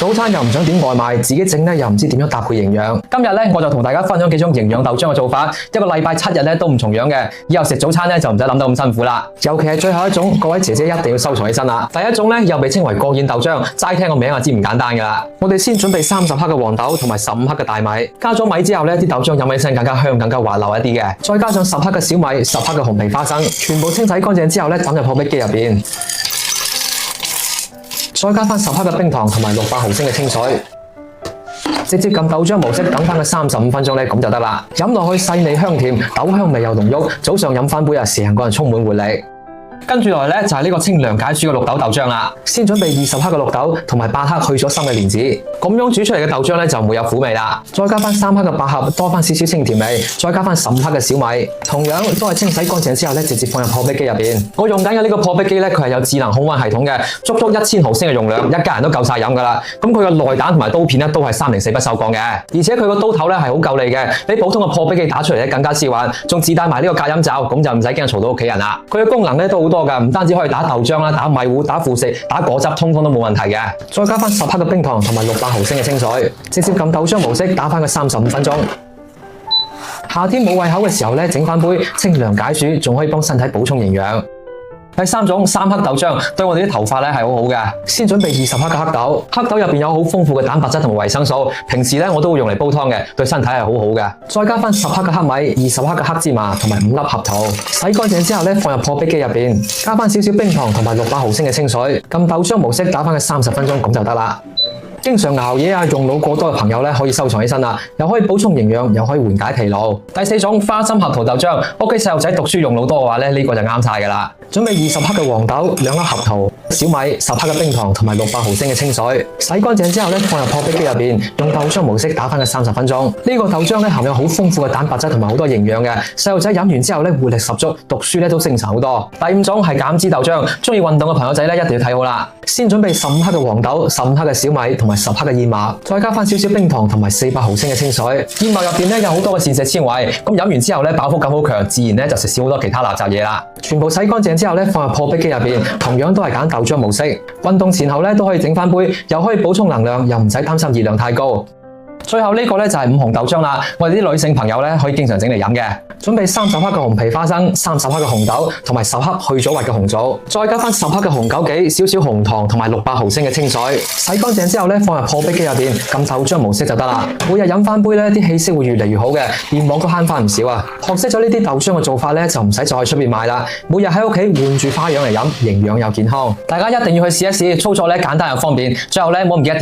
早餐又唔想點外賣，自己整咧又唔知點樣搭配營養。今日咧我就同大家分享幾種營養豆漿嘅做法，一個禮拜7日咧都唔重樣嘅，以後食早餐咧就唔使諗得咁辛苦啦。尤其係最後一種，各位姐姐一定要收藏起身啦。第一種咧又被稱為國宴豆漿，齋聽個名就知唔簡單噶啦。我哋先準備30克嘅黃豆同埋15克嘅大米，加咗米之後咧，啲豆漿飲起身更加香、更加滑溜一啲嘅。再加上10克嘅小米、10克嘅紅皮花生，全部清洗乾淨之後咧，抌入破壁機入邊。再加翻10克嘅冰糖同埋600毫升嘅清水，直接撳豆漿模式等翻佢35分鐘咧，咁就得啦。飲落去細味香甜，豆香味又濃郁，早上飲翻杯啊，成個人充滿活力。跟住落嚟咧就係呢個清涼解暑嘅綠豆豆漿啦。先準備20克嘅綠豆同埋8克去咗心嘅蓮子，咁樣煮出嚟嘅豆漿咧就唔會有苦味啦。再加翻3克嘅百合，多翻少少清甜味。再加翻15克嘅小米，同樣都係清洗乾淨之後咧，直接放入破壁機入邊。我用緊嘅呢個破壁機咧，佢係有智能控溫系統嘅，足足1000毫升嘅容量，一家人都夠晒飲噶啦。咁佢嘅內膽同埋刀片咧都係304不鏽鋼嘅，而且佢個刀頭咧係好夠力嘅，比普通嘅破壁機打出嚟咧更加絲滑，仲自帶埋呢個隔音罩，咁就唔使驚嘈到屋企人啦。佢嘅功能咧都好多噶，唔單止可以打豆漿啦、打米糊、打副食、打果汁，通通都冇問題嘅。再加翻10克嘅冰糖同埋600毫升嘅清水，直接撳豆漿模式打翻佢35分鐘。夏天冇胃口嘅時候咧，整翻杯清涼解暑，仲可以幫身體補充營養。第三種3克豆漿對我哋啲頭髮咧係好好嘅。先準備20克嘅黑豆，黑豆入邊有好豐富嘅蛋白質同埋維生素，平時咧我都會用嚟煲湯嘅，對身體係好好嘅。再加翻10克嘅黑米、20克嘅黑芝麻同埋5粒合桃，洗乾淨之後咧放入破壁機入邊，加翻少少冰糖同埋600毫升嘅清水，撳豆漿模式打翻佢30分鐘，咁就得啦。經常熬夜啊、用腦過多嘅朋友咧，可以收藏起身啦，又可以補充營養，又可以緩解疲勞。第4種花心核桃豆漿，屋企細路仔讀書用腦多嘅話咧，呢個就啱晒噶啦。準備20克嘅黃豆、2粒核桃、小米、10克嘅冰糖同埋600毫升嘅清水，洗乾淨之後咧放入破壁機入邊，用豆漿模式打翻佢30分鐘。呢個豆漿咧含有好豐富嘅蛋白質同埋好多營養嘅，細路仔飲完之後咧活力十足，讀書咧都精神好多。第5種係減脂豆漿，中意運動嘅朋友仔咧一定要睇好啦。先準備15克嘅黃豆、15克嘅小米同埋10克嘅燕麥，再加翻少少冰糖同埋400毫升嘅清水。燕麥入邊咧有好多嘅膳食纖維，咁飲完之後咧飽腹感好強，自然咧就食少好多其他垃圾嘢啦。全部洗乾淨之後咧放入破壁機入邊，同樣都係揀豆漿模式。運動前後咧都可以整翻杯，又可以補充能量，又唔使擔心熱量太高。最後呢個咧就係5紅豆漿啦，我哋啲女性朋友咧可以經常整嚟飲嘅。準備30克嘅紅皮花生、30克嘅紅豆同埋10克去咗核嘅紅棗，再加翻10克嘅紅枸杞、少少紅糖同埋600毫升嘅清水，洗乾淨之後咧放入破壁機入邊，撳豆漿模式就得啦。每日飲翻杯咧，啲氣色會越嚟越好嘅，面膜都慳翻唔少啊！學識咗呢啲豆漿嘅做法咧，就唔使再去出邊買啦。每日喺屋企換住花樣嚟飲，營養又健康。大家一定要去試一試，操作咧簡單又方便。最後咧，唔好唔記得